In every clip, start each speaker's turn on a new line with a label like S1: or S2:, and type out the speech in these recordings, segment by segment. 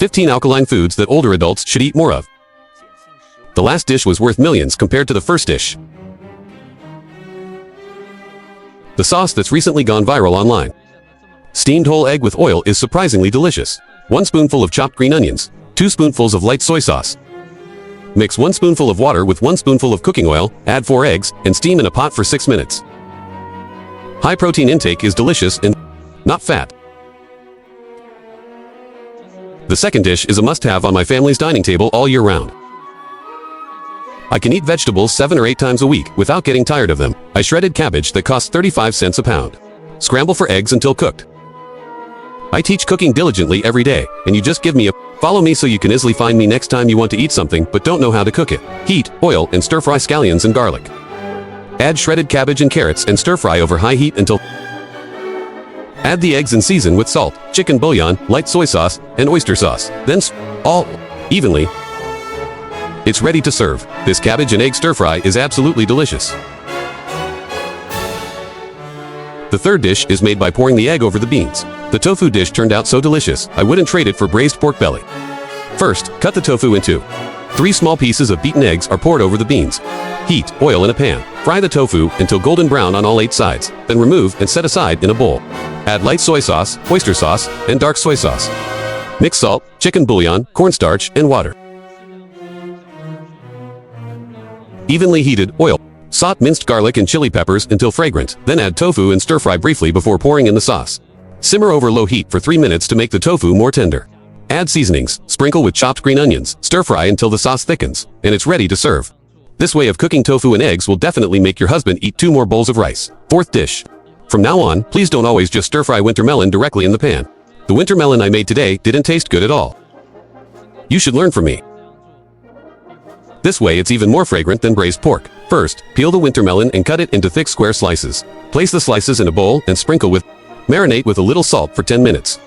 S1: 15 alkaline foods that older adults should eat more of. The last dish was worth millions compared to the first dish. The sauce that's recently gone viral online. Steamed whole egg with oil is surprisingly delicious. 1 spoonful of chopped green onions, 2 spoonfuls of light soy sauce. Mix 1 spoonful of water with 1 spoonful of cooking oil, add 4 eggs, and steam in a pot for 6 minutes. High protein intake is delicious and not fat. The second dish is a must-have on my family's dining table all year round. I can eat vegetables 7 or 8 times a week without getting tired of them. I shredded cabbage that costs 35 cents a pound. Scramble for eggs until cooked. I teach cooking diligently every day, and you just give me a follow me so you can easily find me next time you want to eat something but don't know how to cook it. Heat, oil, and stir-fry scallions and garlic. Add shredded cabbage and carrots and stir-fry over high heat until add the eggs and season with salt, chicken bouillon, light soy sauce, and oyster sauce. Then all evenly. It's ready to serve. This cabbage and egg stir-fry is absolutely delicious. The third dish is made by pouring the egg over the beans. The tofu dish turned out so delicious, I wouldn't trade it for braised pork belly. First, cut the tofu in 2. 3 small pieces of beaten eggs are poured over the beans. Heat oil in a pan. Fry the tofu until golden brown on all 8 sides, then remove and set aside in a bowl. Add light soy sauce, oyster sauce, and dark soy sauce. Mix salt, chicken bouillon, cornstarch, and water. Evenly heated oil. Saute minced garlic and chili peppers until fragrant, then add tofu and stir-fry briefly before pouring in the sauce. Simmer over low heat for 3 minutes to make the tofu more tender. Add seasonings, sprinkle with chopped green onions, stir-fry until the sauce thickens, and it's ready to serve. This way of cooking tofu and eggs will definitely make your husband eat 2 more bowls of rice. Fourth dish. From now on, please don't always just stir-fry winter melon directly in the pan. The winter melon I made today didn't taste good at all. You should learn from me. This way it's even more fragrant than braised pork. First, peel the winter melon and cut it into thick square slices. Place the slices in a bowl and sprinkle with marinate with a little salt for 10 minutes.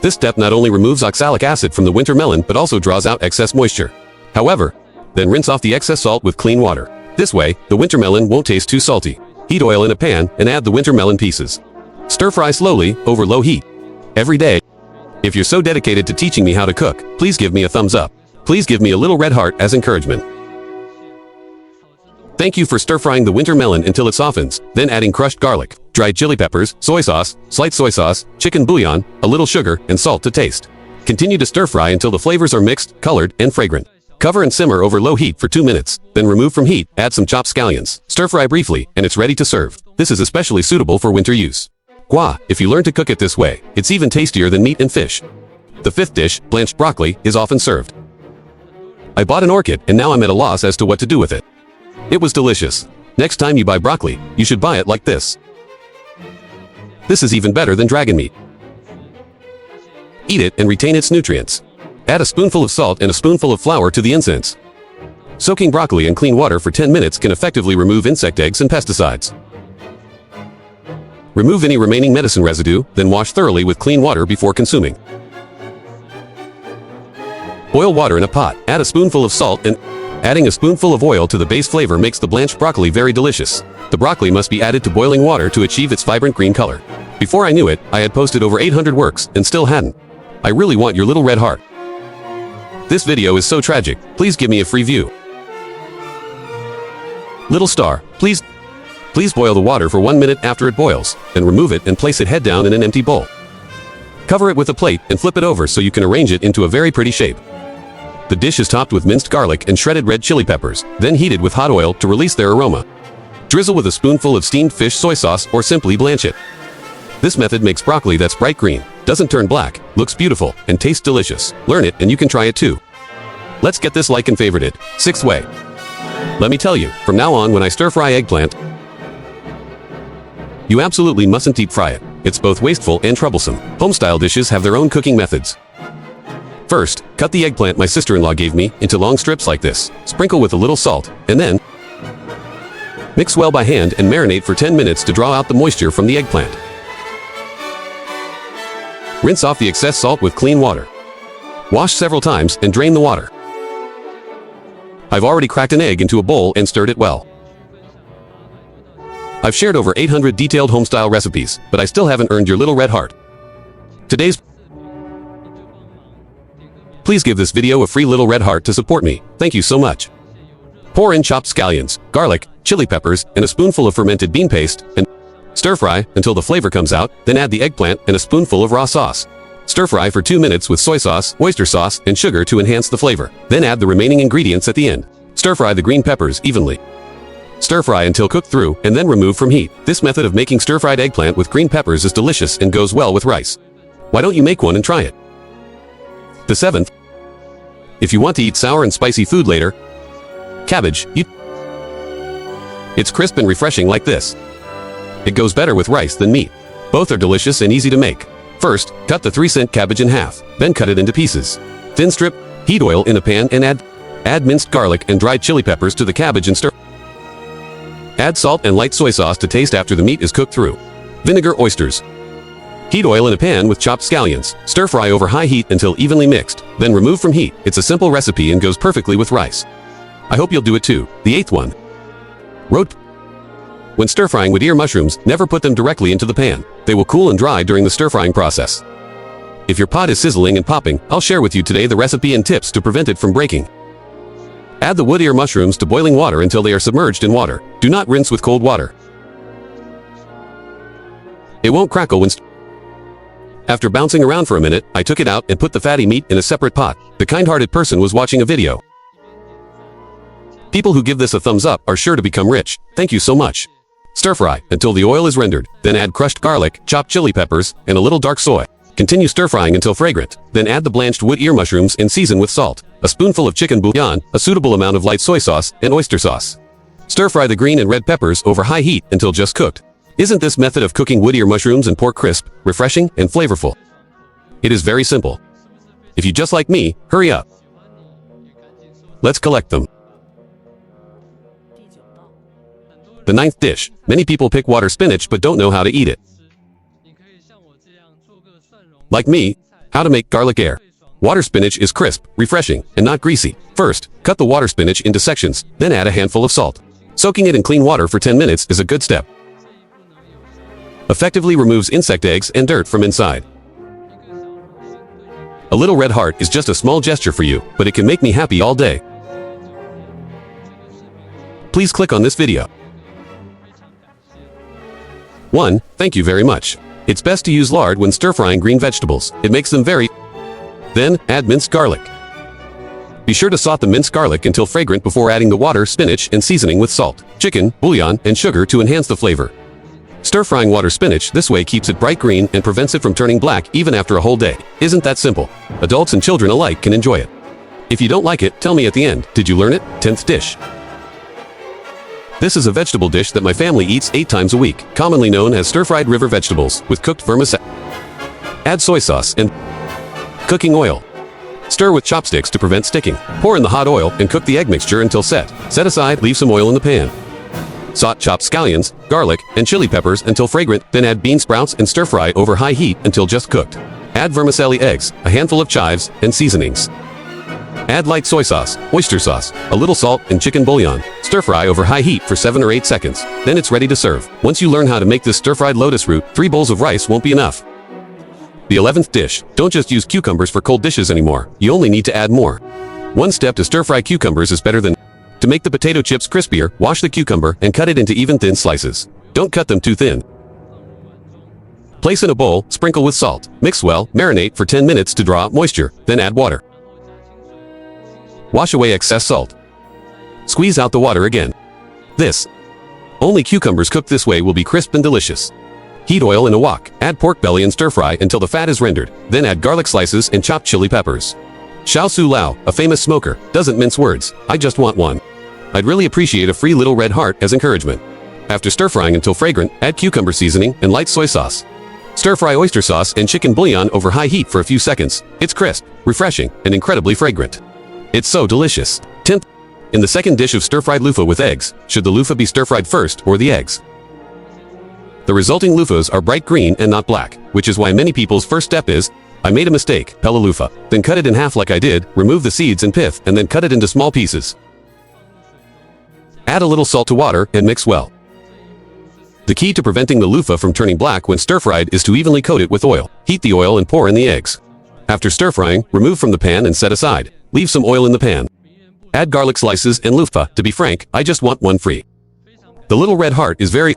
S1: This step not only removes oxalic acid from the winter melon but also draws out excess moisture. However, then rinse off the excess salt with clean water. This way, the winter melon won't taste too salty. Heat oil in a pan and add the winter melon pieces. Stir-fry slowly over low heat. Every day. If you're so dedicated to teaching me how to cook, please give me a thumbs up. Please give me a little red heart as encouragement. Thank you for stir-frying the winter melon until it softens, then adding crushed garlic, dried chili peppers, soy sauce, light soy sauce, chicken bouillon, a little sugar, and salt to taste. Continue to stir-fry until the flavors are mixed, colored, and fragrant. Cover and simmer over low heat for 2 minutes, then remove from heat, add some chopped scallions, stir-fry briefly, and it's ready to serve. This is especially suitable for winter use. Wow, if you learn to cook it this way, it's even tastier than meat and fish. The fifth dish, blanched broccoli, is often served. I bought an orchid and now I'm at a loss as to what to do with it. It was delicious. Next time you buy broccoli, you should buy it like this. This is even better than dragon meat. Eat it and retain its nutrients. Add a spoonful of salt and a spoonful of flour to the incense. Soaking broccoli in clean water for 10 minutes can effectively remove insect eggs and pesticides. Remove any remaining medicine residue, then wash thoroughly with clean water before consuming. Boil water in a pot, add a spoonful of salt and adding a spoonful of oil to the base flavor makes the blanched broccoli very delicious. The broccoli must be added to boiling water to achieve its vibrant green color. Before I knew it, I had posted over 800 works and still hadn't. I really want your little red heart. This video is so tragic, please give me a free view. Little star, please boil the water for 1 minute after it boils, then remove it and place it head down in an empty bowl. Cover it with a plate and flip it over so you can arrange it into a very pretty shape. The dish is topped with minced garlic and shredded red chili peppers, then heated with hot oil to release their aroma. Drizzle with a spoonful of steamed fish soy sauce or simply blanch it. This method makes broccoli that's bright green, doesn't turn black, looks beautiful, and tastes delicious. Learn it and you can try it too. Let's get this like and favorited. Sixth way. Let me tell you, from now on when I stir-fry eggplant, you absolutely mustn't deep fry it. It's both wasteful and troublesome. Home-style dishes have their own cooking methods. First, cut the eggplant my sister-in-law gave me into long strips like this. Sprinkle with a little salt, and then mix well by hand and marinate for 10 minutes to draw out the moisture from the eggplant. Rinse off the excess salt with clean water. Wash several times and drain the water. I've already cracked an egg into a bowl and stirred it well. I've shared over 800 detailed home-style recipes, but I still haven't earned your little red heart. Today's Please give this video a free little red heart to support me. Thank you so much. Pour in chopped scallions, garlic, chili peppers, and a spoonful of fermented bean paste, and stir-fry until the flavor comes out, then add the eggplant and a spoonful of raw sauce. Stir-fry for 2 minutes with soy sauce, oyster sauce, and sugar to enhance the flavor. Then add the remaining ingredients at the end. Stir-fry the green peppers evenly. Stir-fry until cooked through, and then remove from heat. This method of making stir-fried eggplant with green peppers is delicious and goes well with rice. Why don't you make one and try it? The 7th. If you want to eat sour and spicy food later, cabbage, it's crisp and refreshing like this. It goes better with rice than meat. Both are delicious and easy to make. First, cut the 3-cent cabbage in half, then cut it into pieces. Thin strip, heat oil in a pan and add minced garlic and dried chili peppers to the cabbage and stir. Add salt and light soy sauce to taste after the meat is cooked through. Vinegar oysters. Heat oil in a pan with chopped scallions. Stir-fry over high heat until evenly mixed, then remove from heat. It's a simple recipe and goes perfectly with rice. I hope you'll do it too. The 8th one. When stir-frying wood ear mushrooms, never put them directly into the pan. They will cool and dry during the stir-frying process. If your pot is sizzling and popping, I'll share with you today the recipe and tips to prevent it from breaking. Add the wood ear mushrooms to boiling water until they are submerged in water. Do not rinse with cold water. It won't crackle when After bouncing around for a minute, I took it out and put the fatty meat in a separate pot. The kind-hearted person was watching a video. People who give this a thumbs up are sure to become rich. Thank you so much. Stir-fry until the oil is rendered, then add crushed garlic, chopped chili peppers, and a little dark soy. Continue stir-frying until fragrant, then add the blanched wood ear mushrooms and season with salt, a spoonful of chicken bouillon, a suitable amount of light soy sauce, and oyster sauce. Stir-fry the green and red peppers over high heat until just cooked. Isn't this method of cooking wood ear mushrooms and pork crisp, refreshing, and flavorful? It is very simple. If you just like me, hurry up. Let's collect them. The 9th dish. Many people pick water spinach but don't know how to eat it. Like me, how to make garlic air. Water spinach is crisp, refreshing, and not greasy. First, cut the water spinach into sections, then add a handful of salt. Soaking it in clean water for 10 minutes is a good step. Effectively removes insect eggs and dirt from inside. A little red heart is just a small gesture for you, but it can make me happy all day. Please click on this video. 1. Thank you very much. It's best to use lard when stir-frying green vegetables. It makes them very... Then, add minced garlic. Be sure to saute the minced garlic until fragrant before adding the water, spinach, and seasoning with salt, chicken, bouillon, and sugar to enhance the flavor. Stir-frying water spinach this way keeps it bright green and prevents it from turning black even after a whole day. Isn't that simple? Adults and children alike can enjoy it. If you don't like it, tell me at the end. Did you learn it? 10th dish. This is a vegetable dish that my family eats 8 times a week, commonly known as stir-fried river vegetables with cooked vermicelli. Add soy sauce and cooking oil. Stir with chopsticks to prevent sticking. Pour in the hot oil and cook the egg mixture until set. Set aside, leave some oil in the pan. Saute chopped scallions, garlic, and chili peppers until fragrant, then add bean sprouts and stir-fry over high heat until just cooked. Add vermicelli eggs, a handful of chives, and seasonings. Add light soy sauce, oyster sauce, a little salt, and chicken bouillon. Stir-fry over high heat for 7 or 8 seconds. Then it's ready to serve. Once you learn how to make this stir-fried lotus root, 3 bowls of rice won't be enough. The 11th dish. Don't just use cucumbers for cold dishes anymore. You only need to add more. One step to stir-fry cucumbers is better than... To make the potato chips crispier, wash the cucumber and cut it into even thin slices. Don't cut them too thin. Place in a bowl, sprinkle with salt. Mix well, marinate for 10 minutes to draw out moisture, then add water. Wash away excess salt. Squeeze out the water again. Only cucumbers cooked this way will be crisp and delicious. Heat oil in a wok. Add pork belly and stir-fry until the fat is rendered. Then add garlic slices and chopped chili peppers. Xiao Su Lao, a famous smoker, doesn't mince words. I just want one. I'd really appreciate a free little red heart as encouragement. After stir-frying until fragrant, add cucumber seasoning and light soy sauce. Stir-fry oyster sauce and chicken bouillon over high heat for a few seconds. It's crisp, refreshing, and incredibly fragrant. It's so delicious. 10th. In the second dish of stir-fried loofah with eggs, should the loofah be stir-fried first or the eggs? The resulting loofahs are bright green and not black, which is why many people's first step is, I made a mistake, peel a loofah. Then cut it in half like I did, remove the seeds and pith, and then cut it into small pieces. Add a little salt to water and mix well. The key to preventing the loofah from turning black when stir-fried is to evenly coat it with oil. Heat the oil and pour in the eggs. After stir-frying, remove from the pan and set aside. Leave some oil in the pan. Add garlic slices and loofah. To be frank, I just want one free. The little red heart is very...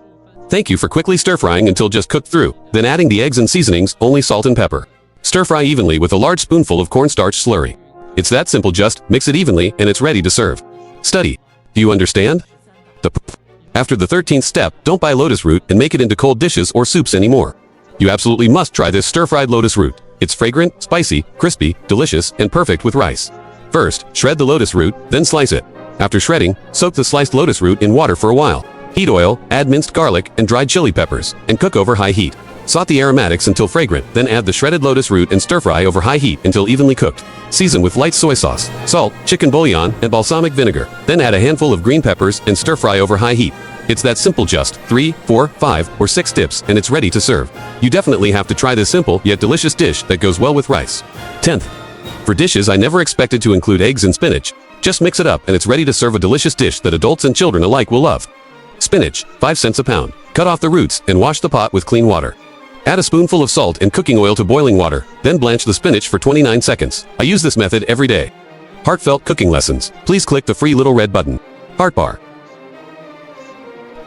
S1: Thank you for quickly stir-frying until just cooked through, then adding the eggs and seasonings, only salt and pepper. Stir-fry evenly with a large spoonful of cornstarch slurry. It's that simple, just mix it evenly and it's ready to serve. Study. Do you understand? After the 13th step, don't buy lotus root and make it into cold dishes or soups anymore. You absolutely must try this stir-fried lotus root. It's fragrant, spicy, crispy, delicious, and perfect with rice. First, shred the lotus root, then slice it. After shredding, soak the sliced lotus root in water for a while. Heat oil, add minced garlic and dried chili peppers, and cook over high heat. Saute the aromatics until fragrant, then add the shredded lotus root and stir-fry over high heat until evenly cooked. Season with light soy sauce, salt, chicken bouillon, and balsamic vinegar. Then add a handful of green peppers and stir-fry over high heat. It's that simple, just 3, 4, 5, or 6 dips, and it's ready to serve. You definitely have to try this simple yet delicious dish that goes well with rice. 10th. For dishes I never expected to include eggs and spinach. Just mix it up and it's ready to serve a delicious dish that adults and children alike will love. Spinach, 5 cents a pound. Cut off the roots and wash the pot with clean water. Add a spoonful of salt and cooking oil to boiling water, then blanch the spinach for 29 seconds. I use this method every day. Heartfelt cooking lessons. Please click the free little red button. Heart bar.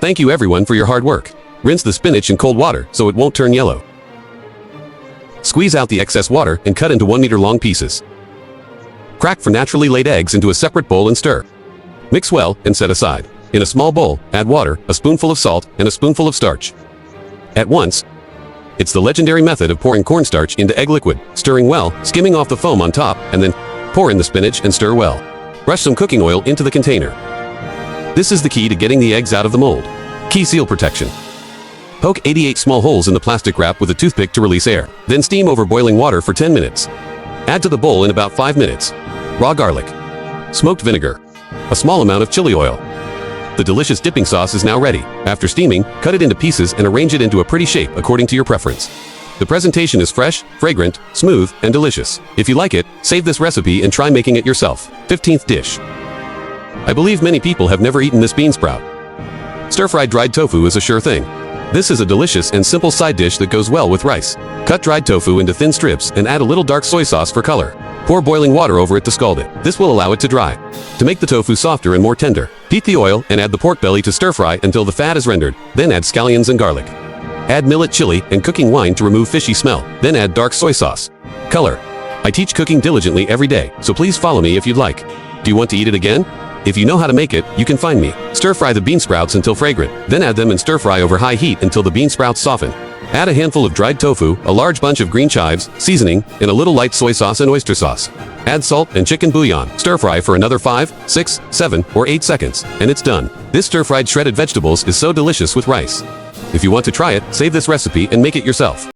S1: Thank you everyone for your hard work. Rinse the spinach in cold water so it won't turn yellow. Squeeze out the excess water and cut into 1-meter long pieces. Crack for naturally laid eggs into a separate bowl and stir. Mix well and set aside. In a small bowl, add water, a spoonful of salt, and a spoonful of starch. At once. It's the legendary method of pouring cornstarch into egg liquid, stirring well, skimming off the foam on top, and then pour in the spinach and stir well. Brush some cooking oil into the container. This is the key to getting the eggs out of the mold. Key seal protection. Poke 88 small holes in the plastic wrap with a toothpick to release air. Then steam over boiling water for 10 minutes. Add to the bowl in about 5 minutes. Raw garlic. Smoked vinegar. A small amount of chili oil. The delicious dipping sauce is now ready. After steaming, cut it into pieces and arrange it into a pretty shape according to your preference. The presentation is fresh, fragrant, smooth, and delicious. If you like it, save this recipe and try making it yourself. 15th dish. I believe many people have never eaten this bean sprout. Stir-fried dried tofu is a sure thing. This is a delicious and simple side dish that goes well with rice. Cut dried tofu into thin strips and add a little dark soy sauce for color. Pour boiling water over it to scald it. This will allow it to dry. To make the tofu softer and more tender, heat the oil and add the pork belly to stir-fry until the fat is rendered. Then add scallions and garlic. Add millet chili and cooking wine to remove fishy smell. Then add dark soy sauce. Color. I teach cooking diligently every day, so please follow me if you'd like. Do you want to eat it again? If you know how to make it, you can find me. Stir-fry the bean sprouts until fragrant, then add them and stir-fry over high heat until the bean sprouts soften. Add a handful of dried tofu, a large bunch of green chives, seasoning, and a little light soy sauce and oyster sauce. Add salt and chicken bouillon. Stir-fry for another 5, 6, 7, or 8 seconds, and it's done. This stir-fried shredded vegetables is so delicious with rice. If you want to try it, save this recipe and make it yourself.